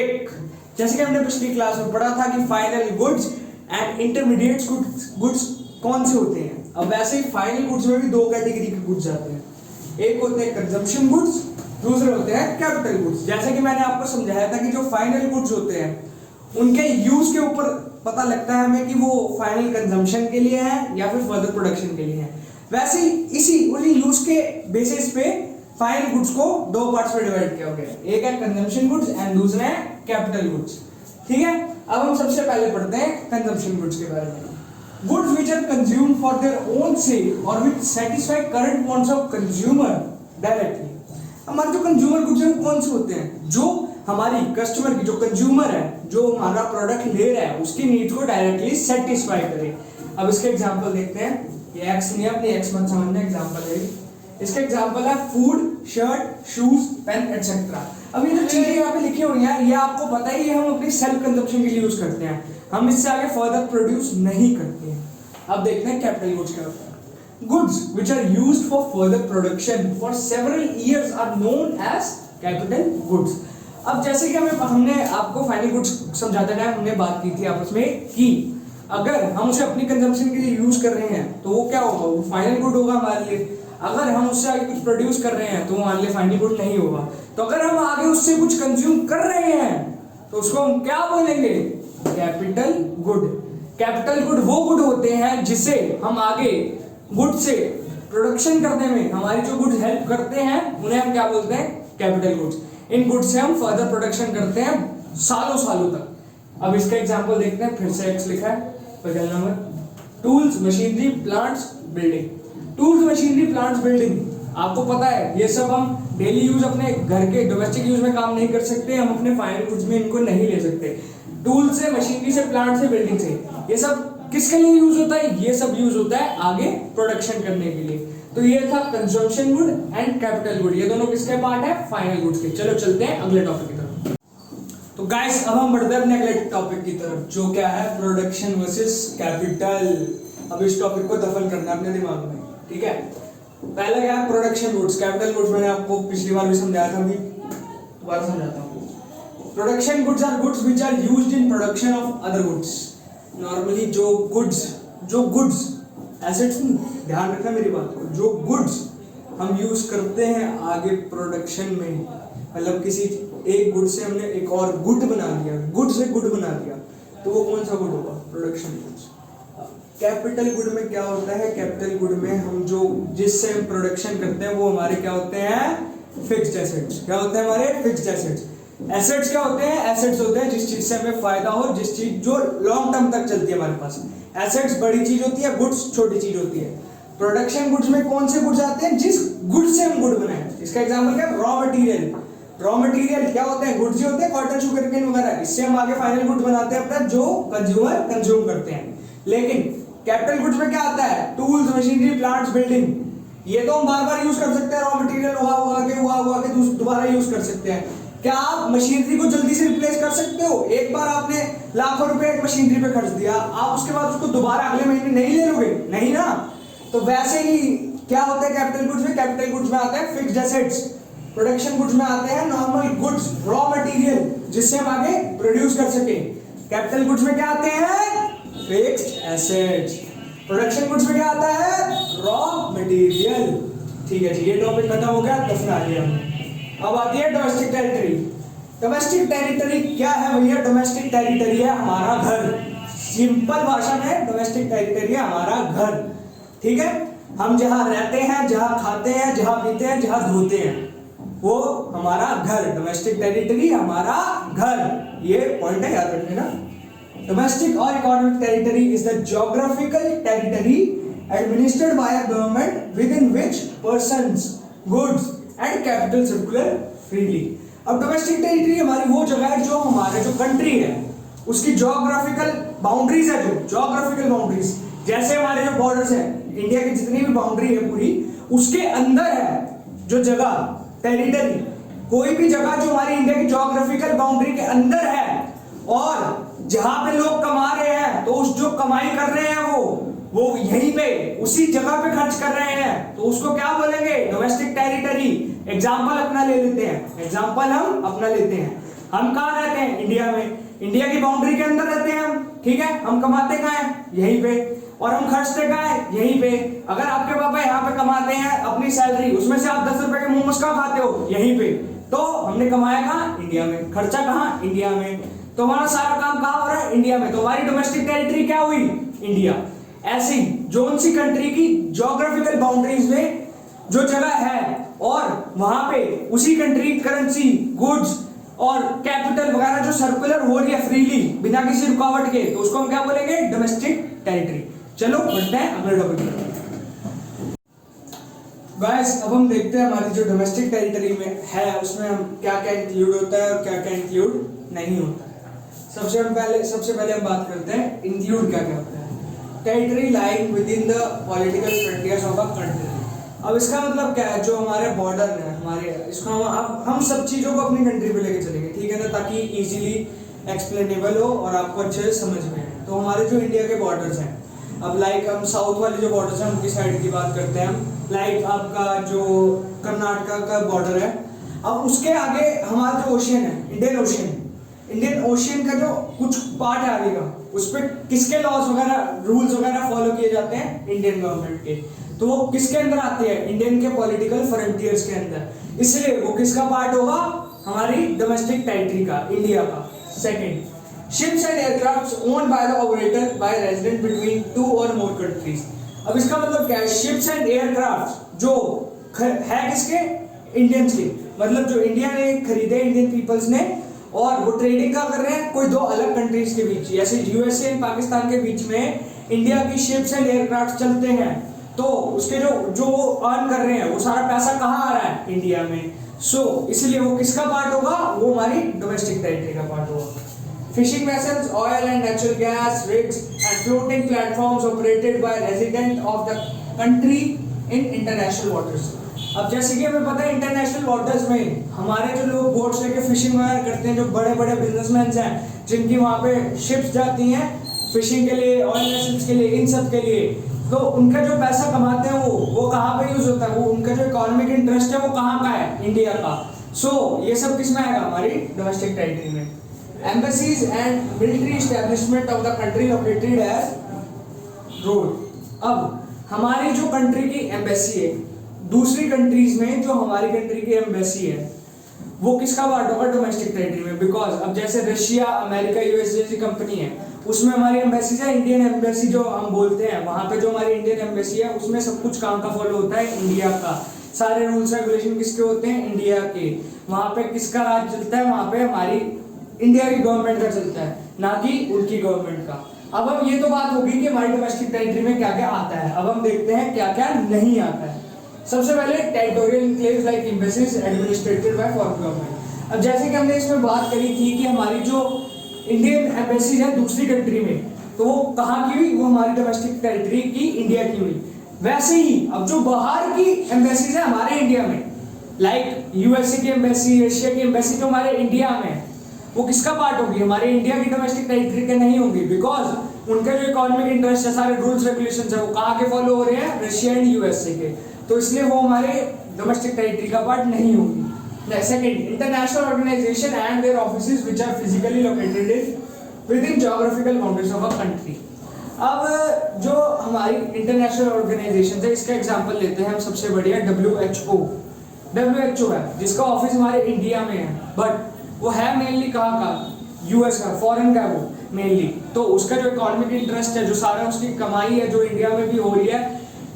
एक जैसे कि हमने पिछली क्लास में पढ़ा था कि final goods and intermediate goods कौन से होते हैं। अब वैसे ही फाइनल गुड्स में भी दो कैटेगरी के गुड्स आते हैं, एक होते हैं कंजम्पशन गुड्स, दूसरे होते हैं कैपिटल गुड्स। जैसे कि मैंने आपको समझाया था कि जो फाइनल गुड्स होते हैं उनके यूज के ऊपर पता लगता है हमें कि वो फाइनल कंजम्पशन के लिए है या फिर फर्दर प्रोडक्शन के लिए है। वैसे ही इसी उन्हीं यूज के बेसिस पे फाइनल गुड्स को दो पार्ट्स में डिवाइड किया गया है, एक है कंजम्पशन गुड्स एंड दूसरा है कैपिटल गुड्स। ठीक है, अब हम सबसे पहले पढ़ते हैं कंजम्पशन गुड्स के बारे में। Goods which are consumed for their own sake or which satisfy current wants of consumer directly। हमारे जो कंज्यूमर गुड्स हैं वो कौन से होते हैं? जो हमारी कस्टमर की, जो कंज्यूमर है, जो हमारा प्रोडक्ट ले रहा है, उसकी नीड्स को डायरेक्टली सेटिस्फाई करे। अब इसके एग्जांपल देखते हैं। ये एक्स नहीं है, अपनी एक्स मत समझना, एग्जांपल है। इसका एग्जांपल है food, shirt, shoes, pen etcetera. अब ये जो चीजें यहाँ पे लिखी हुई हैं ये आपको पता ही है, हम अपनी सेल्फ कंजम्पशन के लिए यूज करते हैं, हम इससे आगे फर्दर प्रोड्यूस नहीं करते हैं। अब देखते हैं कैपिटल गुड्स क्या होता है। Goods which are used for further production for several years are known as capital goods. अब जैसे कि हमने आपको फाइनल गुड्स समझाते टाइम हमने बात की थी आपस में कि अगर हम उसे अपनी कंजम्पशन के लिए यूज कर रहे हैं तो वो क्या होगा, वो फाइनल गुड होगा हमारे लिए। अगर हम उससे आगे कुछ प्रोड्यूस कर रहे हैं तो हमारे लिए फाइनल गुड नहीं होगा। तो अगर हम आगे उससे कुछ कंज्यूम कर रहे हैं तो उसको हम क्या बोलेंगे, कैपिटल गुड। कैपिटल गुड वो गुड होते हैं जिसे हम आगे गुड से प्रोडक्शन करने में हमारी जो गुड हेल्प करते हैं उन्हें हम क्या बोलते हैं, कैपिटल गुड्स। इन गुड्स से हम फर्दर प्रोडक्शन करते हैं सालों सालों तक। अब इसका एग्जांपल देखते हैं, फिर से एक्स लिखा है, पहला number tools, machinery, plants, building. Tools, machinery, plants, building आपको पता है ये सब हम डेली यूज अपने घर के डोमेस्टिक यूज में काम नहीं कर सकते, हम अपने फाइनल गुड्स में इनको नहीं ले सकते। टूल से, मशीनरी से, प्लांट से, बिल्डिंग से, ये सब किसके लिए यूज होता है, ये सब यूज होता है आगे प्रोडक्शन करने के लिए। तो ये था consumption good and capital good, ये दोनों किसके पार्ट है, फाइनल गुड्स के। चलो चलते हैं अगले टॉपिक की तरफ। तो गाइस अब हम बढ़ते हैं अपने अगले टॉपिक की तरफ जो क्या है, प्रोडक्शन वर्सेस कैपिटल। अब इस टॉपिक को दफन करना है अपने दिमाग में, ठीक है। पहला क्या है, प्रोडक्शन गुड्स। कैपिटल गुड्स मैंने आपको पिछली बार भी समझाया था, अभी दोबारा समझाता हूँ। Production goods are goods which are used in production of other goods. Normally जो गुड्स एसेट्स, ध्यान रखना मेरी बात को, जो गुड्स हम यूज करते हैं आगे प्रोडक्शन में, मतलब किसी एक गुड से हमने एक और गुड बना दिया, गुड से गुड बना दिया, तो वो कौन सा गुड होगा, प्रोडक्शन गुड्स। कैपिटल गुड में क्या होता है, कैपिटल गुड में हम जो जिससे हम प्रोडक्शन करते हैं वो हमारे क्या होते हैं, फिक्स्ड एसेट्स। क्या होते हैं हमारे, फिक्स्ड एसेट्स। एसेट्स क्या होते हैं, एसेट्स होते हैं जिस चीज से हमें फायदा हो, जिस चीज जो लॉन्ग टर्म तक चलती है हमारे पास। एसेट्स बड़ी चीज होती है, गुड्स छोटी चीज होती है। प्रोडक्शन गुड्स में कौन से गुड्स आते हैं, जिस गुड से हम गुड बनाए। इसका एग्जांपल क्या है, रॉ मटेरियल। रॉ मटेरियल क्या होते हैं, गुड्स ही होते हैं, कॉटन, शुगर केन वगैरह। इससे हम आगे फाइनल गुड बनाते हैं अपना, जो कंज्यूमर कंज्यूम करते हैं। लेकिन कैपिटल गुड्स में क्या आता है, टूल्स, मशीनरी, प्लांट्स, बिल्डिंग। ये तो हम बार बार यूज कर सकते हैं, रॉ मटेरियल हुआ के दोबारा यूज कर सकते हैं। क्या आप मशीनरी को जल्दी से रिप्लेस कर सकते हो? एक बार आपने लाखों रुपए एक मशीनरी पे खर्च दिया, आप उसके बाद उसको दोबारा अगले महीने नहीं ले लोगे, नहीं ना। तो वैसे ही क्या होता है कैपिटल गुड्स में, कैपिटल गुड्स में आता है फिक्स्ड एसेट्स। प्रोडक्शन गुड्स में आते हैं नॉर्मल गुड्स, रॉ मटेरियल, जिससे हम आगे प्रोड्यूस कर सके। कैपिटल गुड्स में क्या आते हैं, फिक्स्ड एसेट्स। प्रोडक्शन गुड्स में क्या आता है, रॉ मटेरियल। ठीक है जी, ये टॉपिक खत्म हो गया, दफना लिया हमने। अब आती है डोमेस्टिक टेरिटरी। डोमेस्टिक टेरिटरी क्या है भैया, डोमेस्टिक टेरिटरी है हमारा घर। सिंपल भाषा में डोमेस्टिक टेरिटरी है हमारा घर, ठीक है। हम जहाँ रहते हैं, जहाँ खाते हैं, जहाँ पीते हैं, जहाँ धोते हैं, वो हमारा घर। डोमेस्टिक टेरिटरी हमारा घर, ये पॉइंट है, याद रखने ना। Domestic or economic territory is the geographical territory administered by a government within which persons, goods and capital circulate freely। अब domestic territory हमारी वो जगह है जो हमारे जो कंट्री है उसकी geographical boundaries है, जो geographical boundaries, जैसे हमारे जो borders हैं, इंडिया की जितनी भी बाउंड्री है पूरी, उसके अंदर है जो जगह टेरिटरी। कोई भी जगह जो हमारी इंडिया की geographical बाउंड्री के अंदर है और जहां पे लोग कमा रहे हैं, तो उस जो कमाई कर रहे हैं वो यहीं पे उसी जगह पे खर्च कर रहे हैं, तो उसको क्या बोलेंगे, डोमेस्टिक टेरिटरी। एग्जांपल अपना ले लेते हैं, एग्जांपल हम अपना लेते हैं। हम कहाँ रहते हैं? इंडिया में। इंडिया की बाउंड्री के अंदर रहते हैं हम, ठीक है। हम कमाते कहाँ हैं? यहीं पे। और हम खर्चते कहाँ हैं? यहीं पे। अगर आपके पापा यहाँ पे कमाते हैं अपनी सैलरी, उसमें से आप 10 रुपए के मोमोज कहाँ खाते हो? यहीं पे। तो हमने कमाया कहाँ? इंडिया में। खर्चा कहाँ? इंडिया में। तो हमारा सारा काम कहाँ हो रहा है? इंडिया में। तो हमारी डोमेस्टिक टेरिटरी क्या हुई? इंडिया। ऐसी जोन सी कंट्री की ज्योग्राफिकल बाउंड्रीज में जो जगह है और वहां पे उसी कंट्री की करेंसी, गुड्स और कैपिटल वगैरह जो सर्कुलर हो रही है फ्रीली बिना किसी रुकावट के, तो उसको हम क्या बोलेंगे? Domestic territory. चलो बढ़ते हैं अगले टॉपिक पर। गाइस अब हम देखते हैं हमारी जो डोमेस्टिक टेरिटरी में है उसमें हम क्या क्या इंक्लूड होता है और क्या क्या इंक्लूड नहीं होता है। सबसे पहले हम बात करते हैं इंक्लूड क्या क्या होता है। Territory lying with in the political frontiers of a country. अब इसका मतलब क्या है? जो हमारे बॉर्डर है हमारे, इसको हम सब चीजों को अपनी कंट्री पे लेके चलेंगे, ठीक है ना, ताकि इजीली एक्सप्लेनेबल हो और आपको अच्छे से समझ में आए। तो हमारे जो इंडिया के बॉर्डर्स हैं, अब लाइक हम साउथ वाले जो बॉर्डर्स हैं उनकी साइड की बात करते हैं हम। लाइक आपका जो कर्नाटका का बॉर्डर है, अब उसके आगे हमारा जो ओशियन है, इंडियन ओशियन का जो कुछ पार्ट है आगे का, उस पर किसके लॉज वगैरह, रूल्स वगैरह फॉलो किए जाते हैं? इंडियन गवर्नमेंट के। तो वो किसके अंदर आते हैं? इंडियन के पॉलिटिकल फ्रंटियर्स के अंदर। इसलिए वो किसका पार्ट होगा? हमारी डोमेस्टिक टेरिटरी का, इंडिया का। Second, ships and aircrafts owned by the operator by resident between 2 और मोर कंट्रीज। अब इसका मतलब क्या है? शिप्स एंड एयरक्राफ्ट जो है किसके? इंडियंस के। मतलब जो इंडिया ने खरीदे, इंडियन पीपल्स ने, और वो ट्रेडिंग का कर रहे हैं कोई दो अलग कंट्रीज के बीच, जैसे यूएसए एंड पाकिस्तान के बीच में इंडिया की शिप्स एंड एयरक्राफ्ट चलते हैं। तो उसके जो अर्न कर रहे हैं वो सारा पैसा कहाँ आ रहा है? इंडिया में। इसलिए वो किसका पार्ट होगा? वो हमारी डोमेस्टिक टेरिटरी का पार्ट होगा। Fishing vessels, oil and natural gas rigs and floating platforms operated by resident of the country in international waters. अब जैसे कि हमें पता है इंटरनेशनल वाटर्स में हमारे जो लोग बोट्स लेके फिशिंग वगैरह करते हैं, जो बड़े बड़े बिजनेसमैन हैं जिनकी वहाँ पे शिप्स जाती हैं फिशिंग के लिए, ऑयल वेसल्स के लिए, इन सब के लिए, तो उनका जो पैसा कमाते हैं वो कहाँ पे यूज होता है? वो उनका जो इकोनॉमिक इंटरेस्ट है वो कहाँ का है? इंडिया का। ये सब किस में आएगा? हमारी डोमेस्टिक टेरिटरी में। Embassies and military establishment of the country located as road. अब हमारी जो कंट्री की एम्बेसी है, दूसरी कंट्रीज में जो हमारी कंट्री की एम्बेसी है वो किसका पार्ट होगा? डोमेस्टिक टेरिटरी में। बिकॉज अब जैसे रशिया, अमेरिका, यूएस जैसी कंपनी है, उसमें हमारी एम्बेसी है। इंडियन एम्बेसी जो हम बोलते हैं, वहां पे जो हमारी इंडियन एम्बेसी है उसमें सब कुछ काम का फॉलो होता है इंडिया का। सारे रूल्स रेगुलेशन किसके होते हैं? इंडिया के। वहां पे किसका राज चलता है? वहां पे हमारी इंडिया की गवर्नमेंट का चलता है, ना कि उनकी गवर्नमेंट का। अब हम ये तो बात होगी कि हमारी डोमेस्टिक टेरिटरी में क्या क्या आता है। अब हम देखते हैं क्या क्या नहीं आता है। सबसे पहले territorial enclaves like embassies administered by foreign government. अब जैसे कि हमने इसमें बात करी थी कि हमारी जो इंडियन एम्बेसी है दूसरी कंट्री में, तो वो कहाँ की हुई? वो हमारी डोमेस्टिक टेरिटरी की, इंडिया की हुई। वैसे ही अब जो बाहर की एम्बेसीज है हमारे इंडिया में, लाइक यूएसए की एम्बेसी, रशिया की एम्बेसी जो हमारे इंडिया में, वो किसका पार्ट होगी? हमारे इंडिया की डोमेस्टिक टेरिटरी के नहीं होगी। बिकॉज उनका जो इकोनॉमिक इंटरेस्ट है, सारे रूल्स रेगुलेशंस है, वो कहाँ के फॉलो हो रहे हैं? रशिया एंड यूएसए के। तो इसलिए वो हमारे डोमेस्टिक टेरिटरी का पार्ट नहीं होगी। Second, international organization and their offices which are physically located within geographical boundaries of a country. अब जो हमारी इंटरनेशनल ऑर्गेनाइजेशन है, इसका एग्जांपल लेते हैं हम। सबसे बढ़िया WHO है, जिसका ऑफिस हमारे इंडिया में है, बट वो है मेनली कहाँ का? यूएस का, फॉरेन का है वो मेनली। तो उसका जो इकोनॉमिक इंटरेस्ट है, जो सारा उसकी कमाई है जो इंडिया में भी हो रही है,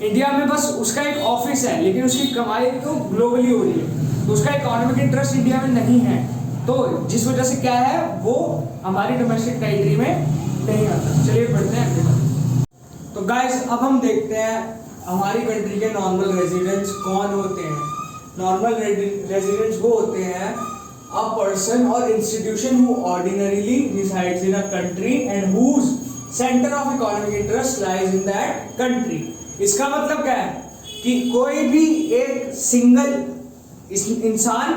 इंडिया में बस उसका एक ऑफिस है, लेकिन उसकी कमाई तो ग्लोबली हो रही है। तो उसका इकोनॉमिक इंटरेस्ट इंडिया में नहीं है, तो जिस वजह से क्या है, वो हमारी डोमेस्टिक टेरिटरी में नहीं आता। चलिए बढ़ते हैं अगले। तो गाइस अब हम देखते हैं हमारी कंट्री के नॉर्मल रेजिडेंट्स कौन होते हैं। नॉर्मल रेजिडेंट्स वो होते हैं अ पर्सन और institution who ordinarily resides in a country and whose centre of economic interest lies in that country. इसका मतलब क्या है कि कोई भी एक सिंगल इंसान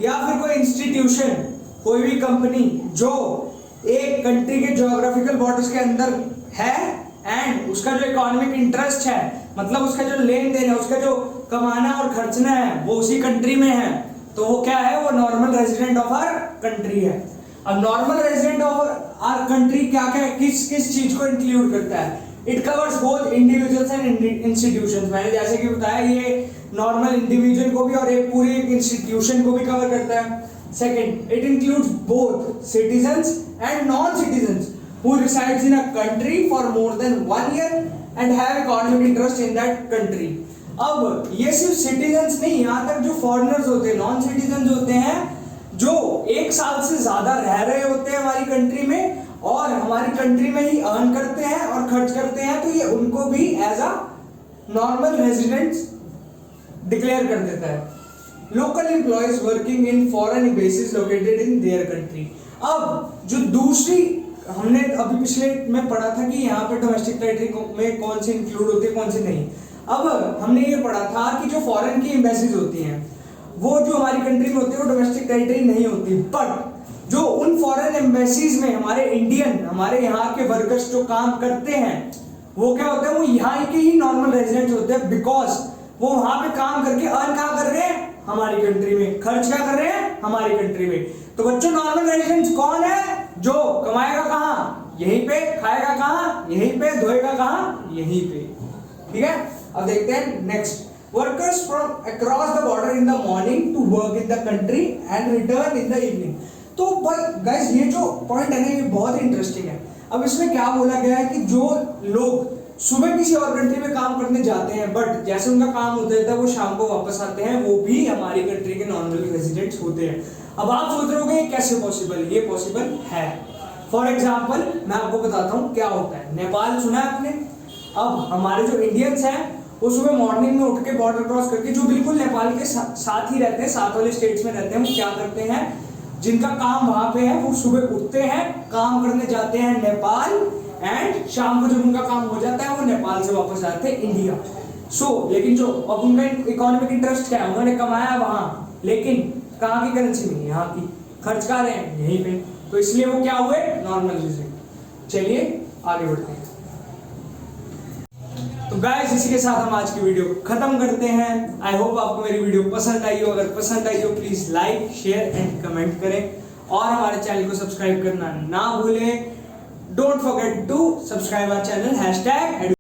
या फिर कोई इंस्टीट्यूशन, कोई भी कंपनी जो एक कंट्री के ज्योग्राफिकल बॉर्डर्स के अंदर है एंड उसका जो इकोनॉमिक इंटरेस्ट है, मतलब उसका जो लेन देन है, उसका जो कमाना और खर्चना है वो उसी कंट्री में है, तो वो क्या है, वो normal resident of our country है। अब normal resident of our country क्या क्या किस किस चीज को इंक्लूड करता है? It covers both individuals and institutions. मैंने जैसे कि बताया ये नॉर्मल इंडिविजुअल को भी और एक पूरे इंस्टीट्यूशन को भी कवर करता है। Second, it includes both citizens and non citizens who resides in a country for more than 1 year and have economic interest in that country. अब ये सिर्फ सिटीजंस नहीं, यहाँ तक जो फॉरेनर्स होते हैं, नॉन सिटीजंस होते हैं, जो 1 साल से ज्यादा रह रहे होते हैं हमारी कंट्री में और हमारी कंट्री में ही अर्न करते हैं और खर्च करते हैं, तो ये उनको भी as a normal residents declare कर देता है। Local employees working in foreign bases located in their country. अब जो दूसरी हमने अभी पिछले में पढ़ा था कि यहाँ पे डोमेस्टिक टेरिटरी में कौन से इंक्लूड होते हैं कौन से नहीं। अब हमने ये पढ़ा था कि जो फॉरेन की एम्बेसीज होती हैं वो जो हमारी कंट्री में होती है वो डोमेस्टिक टेरिटरी नहीं होती, बट जो उन फॉरेन एम्बेसीज में हमारे इंडियन, हमारे यहाँ के वर्कर्स जो काम करते हैं वो क्या होते हैं, वो यहाँ के ही नॉर्मल रेजिडेंट्स होते हैं, बिकॉज वो वहां पे काम करके अर्न कहाँ कर रहे हैं, हमारी कंट्री में, खर्च क्या कर रहे हैं, हमारी कंट्री में। तो बच्चों नॉर्मल रेजिडेंट्स कौन है? जो कमाएगा कहाँ, यहीं पे, खाएगा कहाँ, यहीं पे, धोएगा कहाँ, यहीं पे। ठीक है, अब देखते हैं next. Workers from across the border in the morning to work in the country and return in the evening. तो गाइस ये जो पॉइंट है ना ये बहुत इंटरेस्टिंग है। अब इसमें क्या बोला गया है कि जो लोग सुबह किसी और कंट्री में काम करने जाते हैं बट जैसे उनका काम होता है वो शाम को वापस आते हैं, वो भी हमारी कंट्री के नॉर्मल रेजिडेंट्स होते हैं। अब आप सोच रहे होंगे कैसे पॉसिबल? ये पॉसिबल है। फॉर एग्जाम्पल मैं आपको बताता हूँ क्या होता है। नेपाल सुना है आपने? अब हमारे जो इंडियंस हैं वो सुबह मॉर्निंग में उठ के बॉर्डर क्रॉस करके, जो बिल्कुल नेपाल के साथ ही रहते हैं, साथ वाले स्टेट्स में रहते हैं, वो क्या करते हैं, जिनका काम वहां पे है वो सुबह उठते हैं, काम करने जाते हैं नेपाल, एंड शाम को जब उनका काम हो जाता है वो नेपाल से वापस आते हैं इंडिया। लेकिन जो अब उनका इकोनॉमिक इंटरेस्ट क्या है, उन्होंने कमाया वहां, लेकिन कहाँ की करेंसी में, यहाँ की, खर्च कर रहे हैं यहीं पे, तो इसलिए वो क्या हुए, नॉर्मल रेजिडेंट। चलिए आगे बढ़ते हैं। तो गाइस इसी के साथ हम आज की वीडियो खत्म करते हैं। आई होप आपको मेरी वीडियो पसंद आई हो। अगर पसंद आई हो please like, share and comment करें और हमारे चैनल को सब्सक्राइब करना ना भूलें। Don't forget to subscribe our channel #education